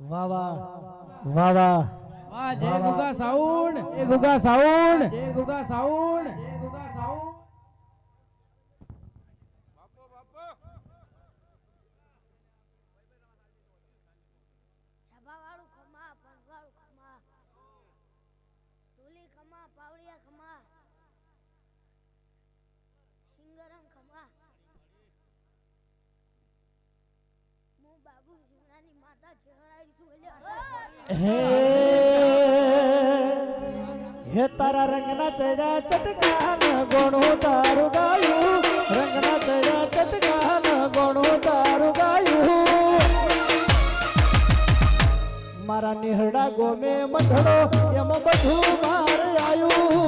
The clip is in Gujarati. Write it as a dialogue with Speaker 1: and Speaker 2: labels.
Speaker 1: વાહ વાહ વાહ વાહ
Speaker 2: વાહ જય ગુગા સાઉન્ડ જય ગુગા સાઉન્ડ જય ગુગા સાઉન્ડ જય ગુગા સાઉન્ડ
Speaker 3: સભાવાળું ખમા પંચવાળું ખમા ઢોલી ખમા પાવડિયા ખમા સિંગરમ ખમા હું બાબુ જુનાની માતા ચહેરાઈશું
Speaker 1: હે તારા રંગના ચડ્યા ચટકાન ગોણું તારું ગાયું રંગના ચડ્યા ચટકાન ગોણું તારું ગાયું મારા નિહડા ગોમે મઢડો એમાં બધું માર આયું